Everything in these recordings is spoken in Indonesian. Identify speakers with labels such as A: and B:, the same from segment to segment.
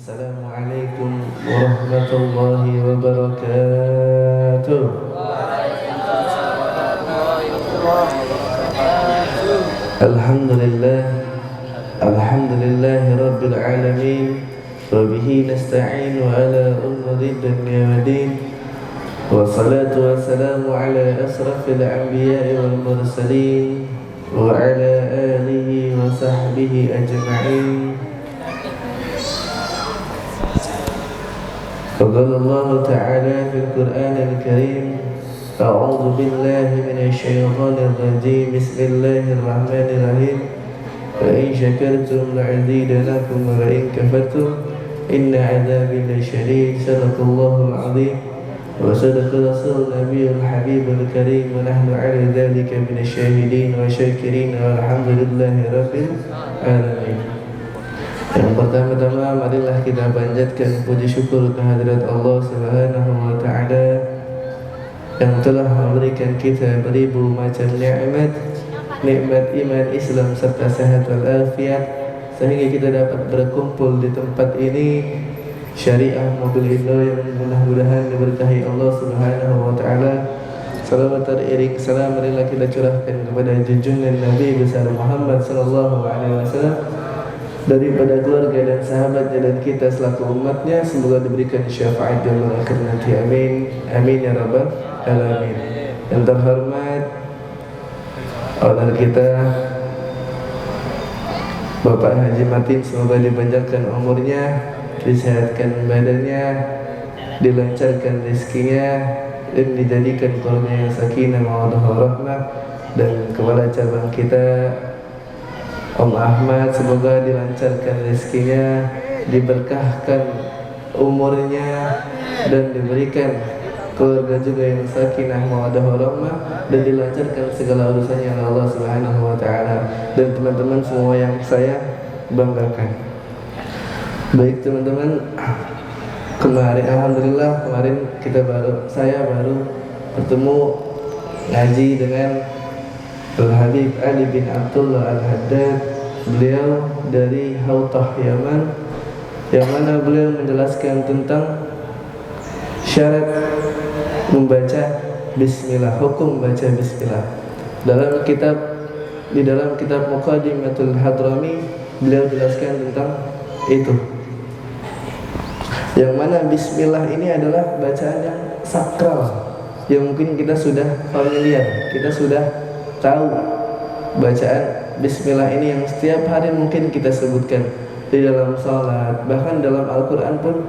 A: Assalamualaikum warahmatullahi wabarakatuh. Alhamdulillah, alhamdulillahi rabbil alamin. Wa bihi nasta'inu ala umuri dunya wa din. Wassalatu wassalamu ala asrafil anbiya'i wal mursalin wa ala alihi wa sahbihi ajma'in. Qala Allah Ta'ala fil Qur'anil Karim, a'udzu billahi minasy syaithanir rajim. Bismillahirrahmanirrahim. Wa in syakartum la'azidanakum wa in kafartum inna 'adzabi lasyadid. Sadaqallahul 'azim wa sadaqa rasulun nabiyul habibul karim wa nahnu 'ala dzalika minasy syahidin wa syakirin walhamdulillahi rabbil alamin. Yang pertama-tama marilah kita panjatkan puji syukur kehadirat Allah Subhanahu wa Ta'ala yang telah memberikan kita beribu macam nikmat iman, Islam serta sehat wal afiat, sehingga kita dapat berkumpul di tempat ini. Syariah Mobil Indo yang mudah-mudahan diberkahi Allah Subhanahu wa Ta'ala. Salawat teriring salam marilah kita curahkan kepada junjungan Nabi besar Muhammad sallallahu alaihi wasallam, daripada keluarga dan sahabatnya dan kita selaku umatnya. Semoga diberikan syafaat di akhir nanti. Amin, amin ya rabbal alamin. Yang terhormat owner kita Bapak Haji Matin, semoga dipanjangkan umurnya, disehatkan badannya, dilancarkan rezekinya, dan dijadikan keluarga yang sakinah mawaddah warahmah. Dan kepala cabang kita Om Ahmad, semoga dilancarkan rezekinya, diberkahkan umurnya, dan diberikan keluarga juga yang sakinah mawaddah warahmah, dan dilancarkan segala urusannya oleh Allah Subhanahu wa Ta'ala. Dan teman-teman semua yang saya banggakan. Baik teman-teman, alhamdulillah kemarin saya baru bertemu ngaji dengan Al-Habib Ali bin Abdullah Al-Haddad. Beliau dari Hautah Yaman, yang mana beliau menjelaskan tentang syarat membaca bismillah, hukum baca bismillah. Di dalam kitab Muqaddimatul Hadrami beliau jelaskan tentang itu, yang mana bismillah ini adalah bacaan yang sakral, yang mungkin kita sudah familiar, kita sudah tahu bacaan bismillah ini yang setiap hari mungkin kita sebutkan di dalam salat, bahkan dalam Al-Quran pun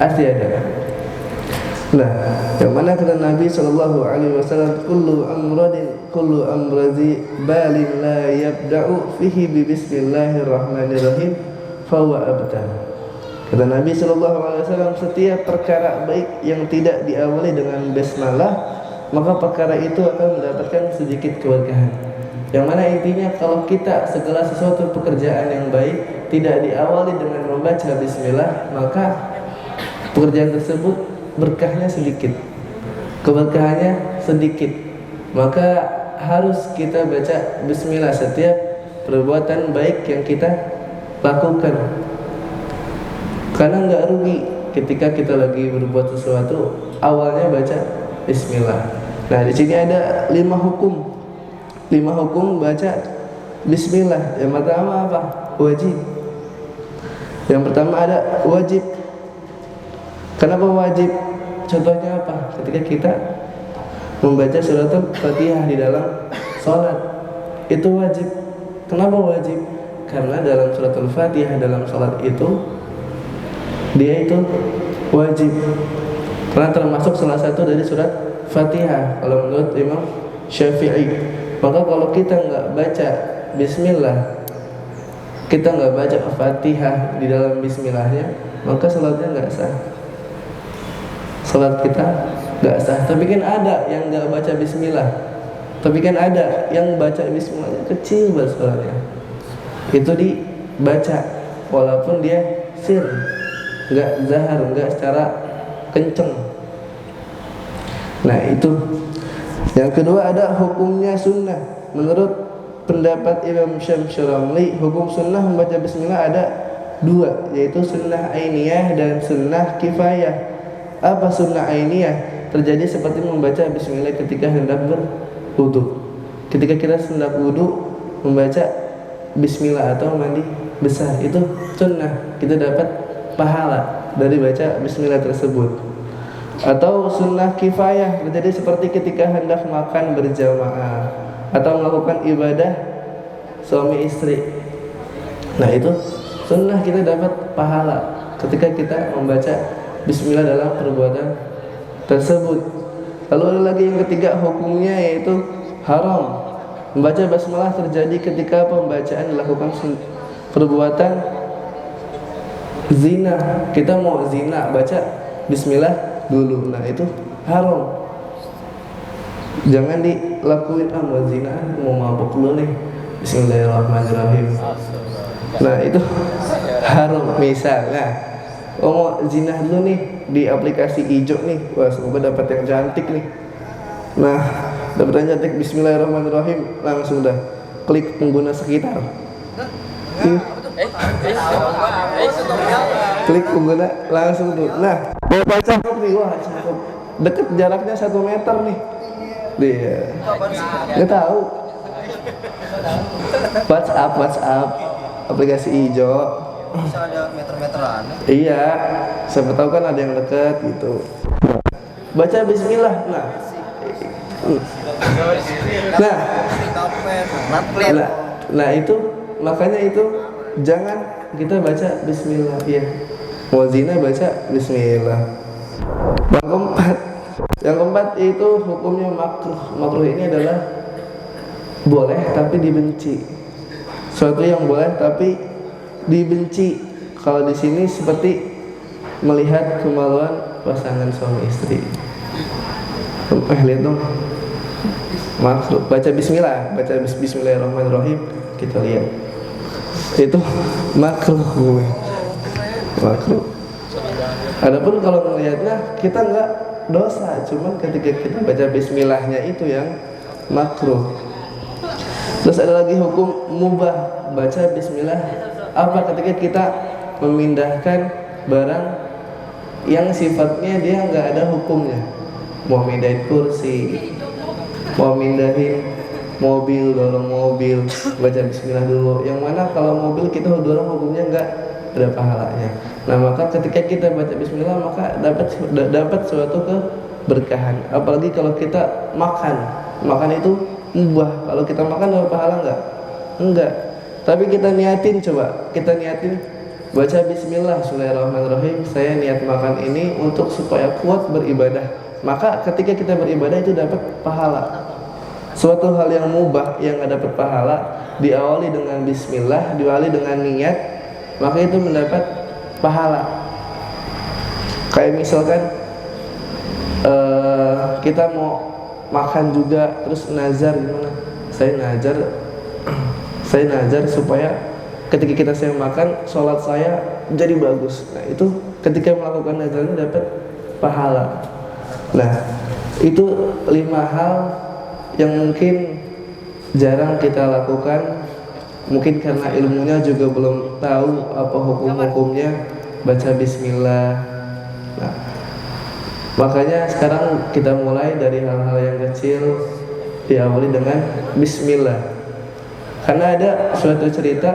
A: pasti ada. Nah, yang mana kata Nabi sallallahu alaihi wasallam, kullu amradin balin la yabda'u fihi bi bismillahirrahmanirrahim fahuwa abtar. Kata Nabi sallallahu alaihi wasallam, setiap perkara baik yang tidak diawali dengan basmalah, maka perkara itu akan mendapatkan sedikit keberkahan. Yang mana intinya, kalau kita segala sesuatu pekerjaan yang baik tidak diawali dengan membaca bismillah, maka pekerjaan tersebut berkahnya sedikit, keberkahannya sedikit. Maka harus kita baca bismillah setiap perbuatan baik yang kita lakukan, karena nggak rugi ketika kita lagi berbuat sesuatu awalnya baca bismillah. Nah, di sini ada 5 hukum baca bismillah. Yang pertama apa? Wajib. Yang pertama ada wajib. Kenapa wajib? Contohnya apa? Ketika kita membaca suratul Fatihah di dalam sholat, itu wajib. Kenapa wajib? Karena dalam suratul Fatihah dalam sholat itu dia itu wajib, karena termasuk salah satu dari surat Fatihah kalau menurut Imam Syafi'i. Maka kalau kita nggak baca bismillah, kita nggak baca Fatihah di dalam bismillahnya, maka salatnya nggak sah. Salat kita nggak sah. Tapi kan ada yang nggak baca bismillah, tapi kan ada yang baca bismillahnya kecil banget suaranya, itu dibaca walaupun dia sir, nggak zahar, nggak secara kenceng. Nah itu. Yang kedua ada hukumnya sunnah. Menurut pendapat Imam Syamsi Ramli, hukum sunnah membaca bismillah ada dua, yaitu sunnah ainiyah dan sunnah kifayah. Apa sunnah ainiyah? Terjadi seperti membaca bismillah ketika hendak berwudu. Ketika kita hendak wudu membaca bismillah atau mandi besar, itu sunnah, kita dapat pahala dari baca bismillah tersebut. Atau sunnah kifayah terjadi seperti ketika hendak makan berjamaah atau melakukan ibadah suami istri. Nah itu sunnah, kita dapat pahala ketika kita membaca bismillah dalam perbuatan tersebut. Lalu ada lagi yang ketiga, hukumnya yaitu haram. Membaca basmalah terjadi ketika pembacaan dilakukan perbuatan zina. Kita mau zina, baca bismillah dulu. Nah itu haram. Jangan dilakuin, mau zina, mau mabuk dulu nih, bismillahirrahmanirrahim. Nah itu haram. Misalnya mau zina dulu nih di aplikasi hijau nih, wah semoga dapat yang cantik nih. Nah dapat yang cantik, bismillahirrahmanirrahim, langsung dah klik pengguna sekitar. Klik pengguna langsung tuh. Nah mau baca nih, wah cakep, deket jaraknya 1 meter nih. Dia nggak tahu. WhatsApp aplikasi hijau.
B: Bisa ada meter-meteran.
A: Iya, siapa tahu kan ada yang dekat gitu. Baca bismillah. Nah itu makanya itu jangan kita baca bismillah ya. Mau zina baca bismillah. Yang keempat itu hukumnya makruh. Makruh ini adalah boleh tapi dibenci. Suatu yang boleh tapi dibenci. Kalau di sini seperti melihat kemaluan pasangan suami istri. Lihat dong. Makruh. Baca bismillah, baca bismillahirrahmanirrahim, kita lihat. Itu makruh. Makruh. Adapun kalau melihatnya kita enggak dosa, cuman ketika kita baca bismillahnya itu yang makruh. Terus ada lagi hukum mubah, baca bismillah apa ketika kita memindahkan barang yang sifatnya dia nggak ada hukumnya. Mau mindahin kursi, mau mindahin mobil, dorong mobil, baca bismillah dulu. Yang mana kalau mobil kita dorong hukumnya nggak ada pahalanya. Nah maka ketika kita baca bismillah maka dapat suatu keberkahan. Apalagi kalau kita makan itu mubah. Kalau kita makan dapat pahala nggak? Enggak. Tapi kita niatin, coba kita niatin baca bismillah, bismillahirrahmanirrahim, saya niat makan ini untuk supaya kuat beribadah. Maka ketika kita beribadah itu dapat pahala. Suatu hal yang mubah yang nggak dapat pahala diawali dengan bismillah, diawali dengan niat, maka itu mendapat pahala. Kayak misalkan kita mau makan juga terus nazar, gimana? Saya nazar supaya ketika saya makan, sholat saya jadi bagus. Nah itu ketika melakukan nazar ini dapat pahala. Nah itu 5 hal yang mungkin jarang kita lakukan, mungkin karena ilmunya juga belum tahu apa hukum-hukumnya baca bismillah. Nah, makanya sekarang kita mulai dari hal-hal yang kecil, diawali dengan bismillah. Karena ada suatu cerita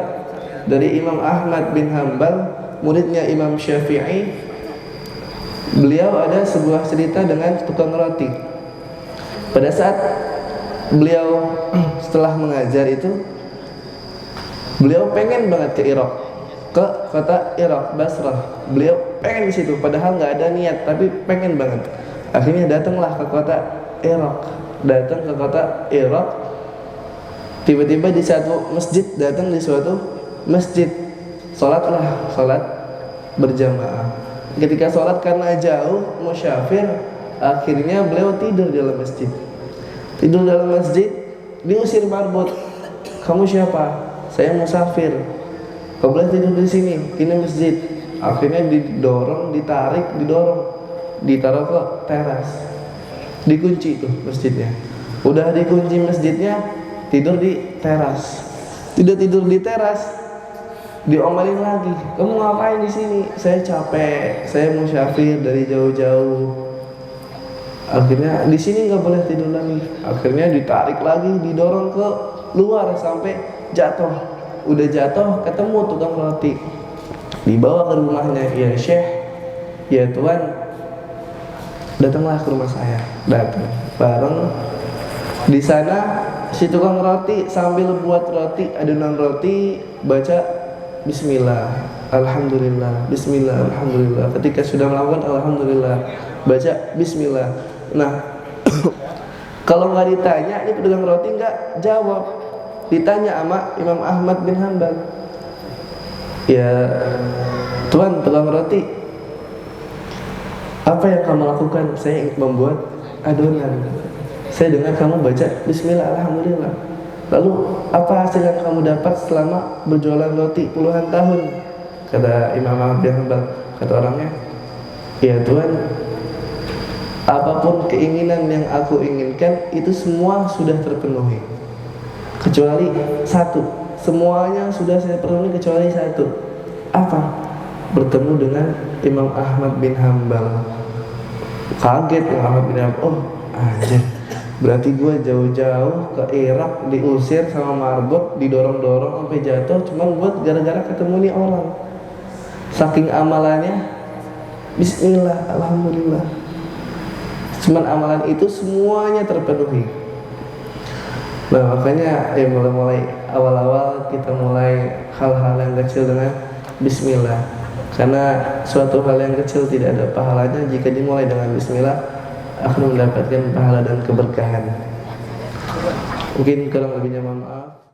A: dari Imam Ahmad bin Hanbal, muridnya Imam Syafi'i. Beliau ada sebuah cerita dengan tukang roti. Pada saat beliau setelah mengajar itu, beliau pengen banget ke Irak, ke kota Irak, Basrah. Beliau pengen di situ, padahal nggak ada niat, tapi pengen banget. Akhirnya datanglah ke kota Irak. Datang ke kota Irak. Tiba-tiba di satu masjid, datang di suatu masjid, sholat berjamaah. Ketika sholat karena jauh, musyafir, akhirnya beliau tidur di dalam masjid. Tidur dalam masjid, diusir marbot. Kamu siapa? Saya musafir. Kau boleh tidur di sini, ini masjid. Akhirnya didorong, ditarik, ditaruh ke teras. Dikunci itu masjidnya. Udah dikunci masjidnya, tidur di teras. Tidak tidur di teras, diomelin lagi, kamu ngapain di sini? Saya capek, saya mau syafir dari jauh-jauh. Akhirnya di sini nggak boleh tidur lagi. Akhirnya ditarik lagi, didorong ke luar sampai jatuh. Udah jatuh, ketemu tukang roti, dibawa ke rumahnya. Ya Syekh, ya Tuan, datanglah ke rumah saya. Datang bareng. Di sana si tukang roti sambil buat roti, adonan roti, baca Bismillah, Alhamdulillah, Bismillah, Alhamdulillah. Ketika sudah melakukan Alhamdulillah, baca Bismillah. Nah, kalau nggak ditanya, ini pedagang roti nggak jawab. Ditanya sama Imam Ahmad bin Hanbal, ya Tuan tukang roti, apa yang kamu lakukan? Saya ingin membuat adonan. Saya dengar kamu baca Bismillah, Alhamdulillah. Lalu apa hasil yang kamu dapat selama berjualan roti puluhan tahun? Kata Imam Ahmad bin Hanbal, kata orangnya, ya Tuan, apapun keinginan yang aku inginkan itu semua sudah terpenuhi kecuali satu. Semuanya sudah saya penuhi kecuali satu. Apa? Bertemu dengan Imam Ahmad bin Hanbal. Kaget Imam Ahmad bin Hanbal. Oh anjir, berarti gue jauh-jauh ke Irak diusir sama marbot, didorong-dorong sampai jatuh cuma buat gara-gara ketemu nih orang. Saking amalannya Bismillah, Alhamdulillah, cuman amalan itu semuanya terpenuhi. Nah makanya ya mulai awal-awal kita mulai hal-hal yang kecil dengan Bismillah, karena suatu hal yang kecil tidak ada pahalanya jika dimulai dengan Bismillah akan mendapatkan pahala dan keberkahan. Mungkin kurang lebihnya mohon maaf.